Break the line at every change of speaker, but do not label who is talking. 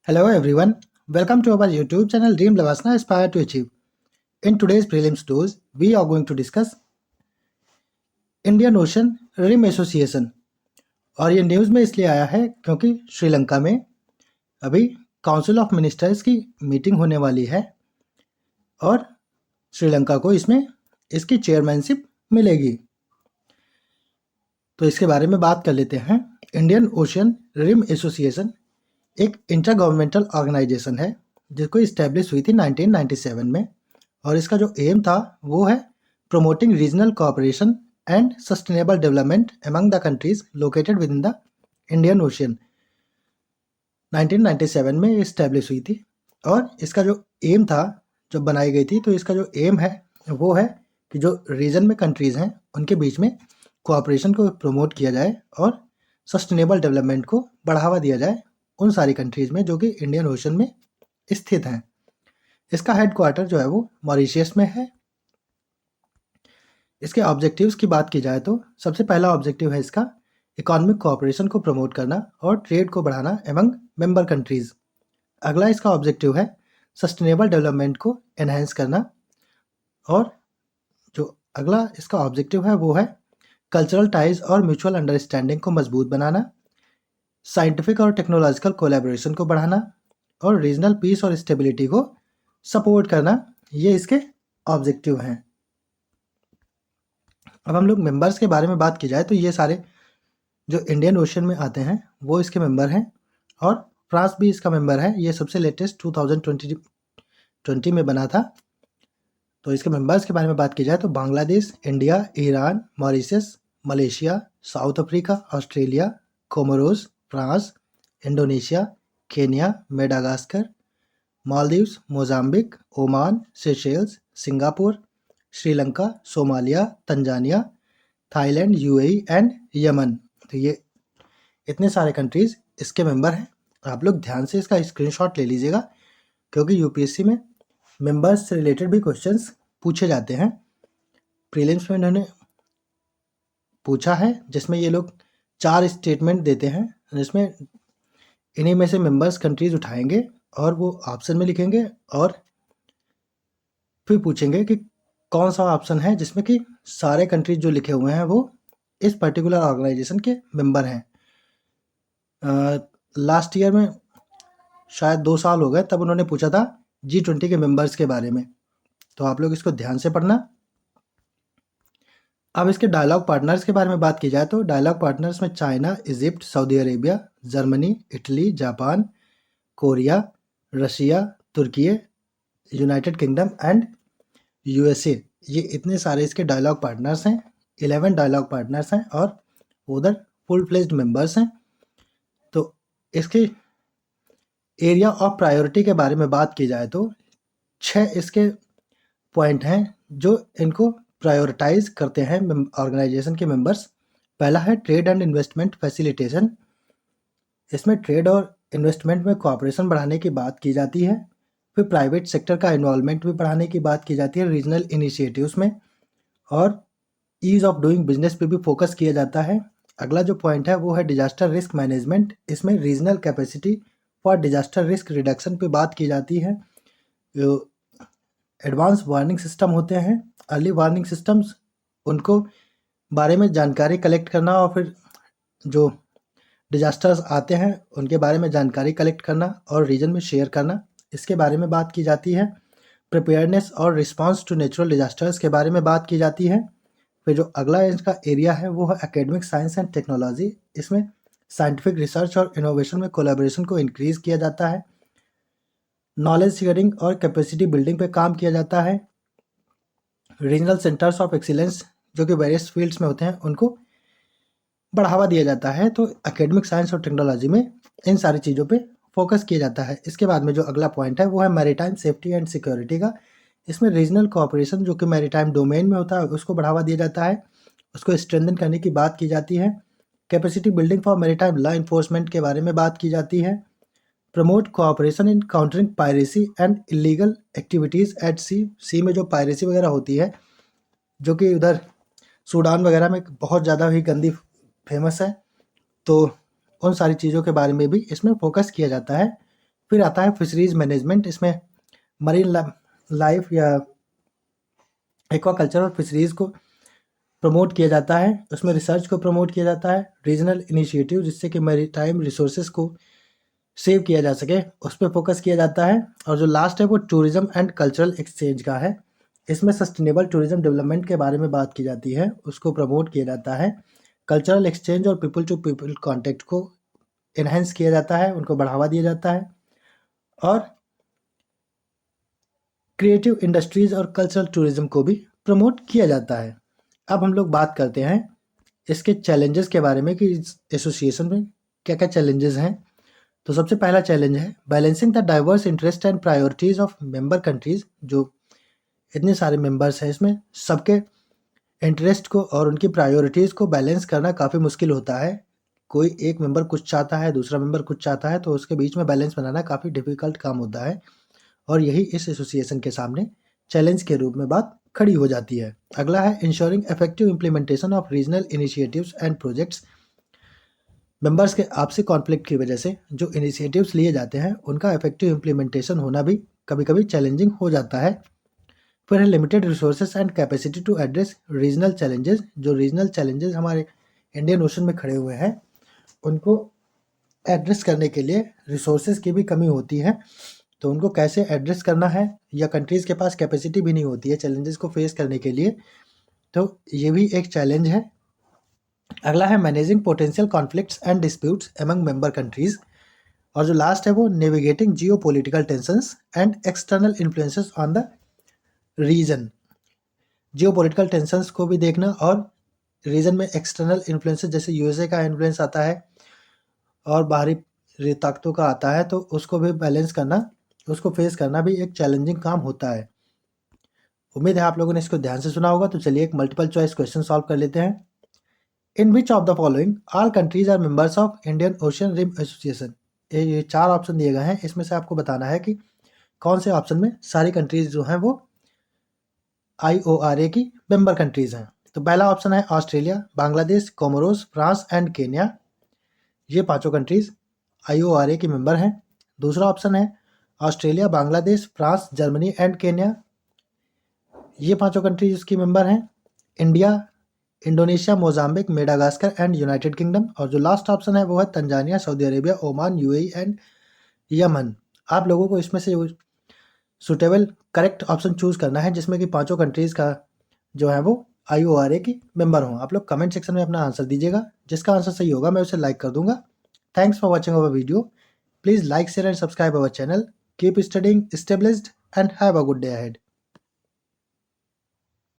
Hello everyone, welcome to our YouTube channel Dream Lavasana Aspire to Achieve. In today's prelims dose, we are going to discuss Indian Ocean Rim Association. और ये news में इसलिए आया है क्योंकि श्रीलंका में अभी काउंसिल ऑफ मिनिस्टर्स की मीटिंग होने वाली है और श्रीलंका को इसमें इसकी चेयरमैनशिप मिलेगी। तो इसके बारे में बात कर लेते हैं। इंडियन ओशियन रिम एसोसिएशन एक इंटर गवर्नमेंटल ऑर्गेनाइजेशन है जिसको इस्टेब्लिश हुई थी 1997 में और इसका जो एम था वो है promoting regional cooperation and sustainable development among the countries located with in the Indian ocean. 1997 में इस्टेब्लिश हुई थी और इसका जो एम था जब बनाई गई थी तो इसका जो एम है वो है कि जो रीजन में कंट्रीज़ हैं उनके बीच में कोऑपरेशन को प्रमोट किया जाए और सस्टेनेबल डेवलपमेंट को बढ़ावा दिया जाए उन सारी कंट्रीज़ में जो कि इंडियन ओशन में स्थित हैं। इसका हेडक्वार्टर जो है वो मॉरिशस में है। इसके ऑब्जेक्टिव्स की बात की जाए तो सबसे पहला ऑब्जेक्टिव है इसका इकोनॉमिक कोऑपरेशन को प्रमोट करना और ट्रेड को बढ़ाना एमंग मेंबर कंट्रीज़। अगला इसका ऑब्जेक्टिव है सस्टेनेबल डेवलपमेंट को एनहेंस करना और जो अगला इसका ऑब्जेक्टिव है वो है कल्चरल टाइज और म्यूचुअल अंडरस्टैंडिंग को मजबूत बनाना, साइंटिफिक और टेक्नोलॉजिकल कोलैबोरेशन को बढ़ाना और रीजनल पीस और स्टेबिलिटी को सपोर्ट करना, ये इसके ऑब्जेक्टिव हैं। अब हम लोग मेंबर्स के बारे में बात की जाए तो ये सारे जो इंडियन ओशन में आते हैं वो इसके मेंबर हैं और फ्रांस भी इसका मेंबर है। ये सबसे लेटेस्ट 2020 में बना था। तो इसके मेंबर्स के बारे में बात की जाए तो Bangladesh, India, Iran, Mauritius, Malaysia, south Africa, Australia, Comoros, France, Indonesia, Kenya, Madagascar, Maldives, Mozambique, Oman, Seychelles, Singapore, Sri Lanka, Somalia, Tanzania, Thailand, UAE and Yemen. तो ये इतने सारे कंट्रीज़ इसके मेंबर हैं। आप लोग ध्यान से इसका स्क्रीनशॉट ले लीजिएगा क्योंकि यूपीएससी में मेंबर्स से रिलेटेड भी क्वेश्चंस पूछे जाते हैं। प्रीलिम्स में इन्होंने पूछा है जिसमें ये लोग 4 स्टेटमेंट देते हैं जिसमें इन्हीं में से मेंबर्स कंट्रीज उठाएंगे और वो ऑप्शन में लिखेंगे और फिर पूछेंगे कि कौन सा ऑप्शन है जिसमें कि सारे कंट्रीज जो लिखे हुए हैं वो इस पर्टिकुलर ऑर्गेनाइजेशन के मेंबर हैं। लास्ट ईयर में शायद 2 साल हो गए तब उन्होंने पूछा था G20 के मेंबर्स के बारे में। तो आप लोग इसको ध्यान से पढ़ना। अब इसके डायलॉग पार्टनर्स के बारे में बात की जाए तो डायलॉग पार्टनर्स में China, Egypt, Saudi Arabia, Germany, Italy, Japan, Korea, Russia, तुर्की, यूनाइटेड किंगडम एंड यूएसए, ये इतने सारे इसके डायलॉग पार्टनर्स हैं। 11 डायलॉग पार्टनर्स हैं और उधर फुल फ्लेज्ड मेंबर्स हैं। तो इसके एरिया ऑफ प्रायोरिटी के बारे में बात की जाए तो 6 इसके पॉइंट हैं जो इनको प्रायोरिटाइज करते हैं ऑर्गेनाइजेशन के मेंबर्स। पहला है ट्रेड एंड इन्वेस्टमेंट फैसिलिटेशन। इसमें ट्रेड और इन्वेस्टमेंट में कोऑपरेशन बढ़ाने की बात की जाती है। फिर प्राइवेट सेक्टर का इन्वॉल्वमेंट भी बढ़ाने की बात की जाती है रीजनल इनिशिएटिव्स में और ईज ऑफ डूइंग बिजनेस पे भी फोकस किया जाता है। अगला जो पॉइंट है वो है डिजास्टर रिस्क मैनेजमेंट। इसमें regional capacity for disaster risk reduction पे बात की जाती है। एडवांस वार्निंग सिस्टम होते हैं, अर्ली वार्निंग सिस्टम्स, उनको बारे में जानकारी कलेक्ट करना और फिर जो डिजास्टर्स आते हैं उनके बारे में जानकारी कलेक्ट करना और रीजन में शेयर करना, इसके बारे में बात की जाती है। प्रिपेयरनेस और रिस्पांस टू नेचुरल डिजास्टर्स के बारे में बात की जाती है। फिर जो अगला इसका एरिया है वो है एकेडमिक साइंस एंड टेक्नोलॉजी। इसमें साइंटिफिक रिसर्च और इनोवेशन में कोलैबोरेशन को इंक्रीज़ किया जाता है। नॉलेज शेयरिंग और कैपेसिटी बिल्डिंग पे काम किया जाता है। रीजनल सेंटर्स ऑफ एक्सीलेंस जो कि वेरियस फील्ड्स में होते हैं उनको बढ़ावा दिया जाता है। तो एकेडमिक साइंस और टेक्नोलॉजी में इन सारी चीज़ों पे फोकस किया जाता है। इसके बाद में जो अगला पॉइंट है वो है मैरीटाइम सेफ्टी एंड सिक्योरिटी का। इसमें रीजनल कोऑपरेशन जो कि मैरीटाइम डोमेन में होता है उसको बढ़ावा दिया जाता है, उसको स्ट्रेंथन करने की बात की जाती है। Capacity building for maritime law enforcement के बारे में बात की जाती है। Promote cooperation in countering piracy and illegal activities at sea. Sea में जो पायरेसी वगैरह होती है जो कि उधर सूडान वगैरह में बहुत ज़्यादा ही गंदी फेमस है, तो उन सारी चीज़ों के बारे में भी इसमें फोकस किया जाता है। फिर आता है फिशरीज मैनेजमेंट, इसमें मरीन लाइफ या एक्वाकल्चर और फिशरीज को प्रमोट किया जाता है, उसमें रिसर्च को प्रमोट किया जाता है, रीजनल इनिशिएटिव जिससे कि मैरीटाइम रिसोर्सेज को सेव किया जा सके उस पर फोकस किया जाता है। और जो लास्ट है वो टूरिज्म एंड कल्चरल एक्सचेंज का है, इसमें सस्टेनेबल टूरिज्म डेवलपमेंट के बारे में बात की जाती है, उसको प्रमोट किया जाता है, कल्चरल एक्सचेंज और पीपल टू पीपल कॉन्टेक्ट को इन्हेंस किया जाता है, उनको बढ़ावा दिया जाता है, और क्रिएटिव इंडस्ट्रीज और कल्चरल टूरिज्म को भी प्रमोट किया जाता है। अब हम लोग बात करते हैं इसके चैलेंजेस के बारे में कि इस एसोसिएशन में क्या क्या चैलेंजेस हैं। तो सबसे पहला चैलेंज है balancing the diverse interest and priorities of member countries. जो इतने सारे मेंबर्स हैं इसमें सबके इंटरेस्ट को और उनकी प्रायोरिटीज़ को बैलेंस करना काफ़ी मुश्किल होता है। कोई एक मेंबर कुछ चाहता है, दूसरा मेंबर कुछ चाहता है, तो उसके बीच में बैलेंस बनाना काफ़ी डिफ़िकल्ट काम होता है, और यही इस एसोसिएशन के सामने चैलेंज के रूप में बात खड़ी हो जाती है। अगला है ensuring effective implementation of regional initiatives and projects. Members के आपसी कॉन्फ्लिक्ट की वजह से जो इनिशिएटिव्स लिए जाते हैं उनका इफेक्टिव इम्प्लीमेंटेशन होना भी कभी कभी चैलेंजिंग हो जाता है। फिर है limited resources and capacity to address regional challenges. जो रीजनल चैलेंजेस हमारे इंडियन ओशन में खड़े हुए हैं उनको एड्रेस करने के लिए रिसोर्सेज की भी कमी होती है, तो उनको कैसे एड्रेस करना है, या कंट्रीज़ के पास कैपेसिटी भी नहीं होती है चैलेंजेस को फेस करने के लिए, तो ये भी एक चैलेंज है। अगला है managing potential conflicts and disputes among member countries. और जो लास्ट है वो navigating geo political tensions and external influences on the region. Geo political tensions को भी देखना और रीजन में एक्सटर्नल इन्फ्लुएंसेस जैसे यूएसए का इन्फ्लुएंस आता है और बाहरी ताकतों का आता है, तो उसको भी बैलेंस करना, उसको फेस करना भी एक चैलेंजिंग काम होता है। उम्मीद है आप लोगों ने इसको ध्यान से सुना होगा। तो चलिए एक मल्टीपल चॉइस क्वेश्चन सॉल्व कर लेते हैं। In which of the following all countries are members of Indian Ocean Rim Association. ये 4 ऑप्शन दिए गए हैं, इसमें से आपको बताना है कि कौन से ऑप्शन में सारी कंट्रीज जो हैं वो IORA की मेंबर कंट्रीज हैं। तो पहला ऑप्शन है Australia, Bangladesh, Comoros, France and Kenya. ये पांचों कंट्रीज IORA की मेंबर हैं। दूसरा ऑप्शन है Australia, Bangladesh, France, Germany and Kenya. ये पांचों कंट्रीज उसकी मेंबर हैं। India, Indonesia, Mozambique, Madagascar and United kingdom. और जो लास्ट ऑप्शन है वो है Tanzania, Saudi Arabia, Oman, UAE and Yemen. आप लोगों को इसमें से सुटेबल करेक्ट ऑप्शन चूज करना है जिसमें कि पांचों कंट्रीज का जो है वो IORA की मेंबर हो। आप लोग कमेंट सेक्शन में अपना आंसर दीजिएगा, जिसका आंसर सही होगा मैं उसे लाइक कर दूंगा। Thanks for watching our video. Please like, share and subscribe our channel. Keep studying, stay blessed and have a good day ahead.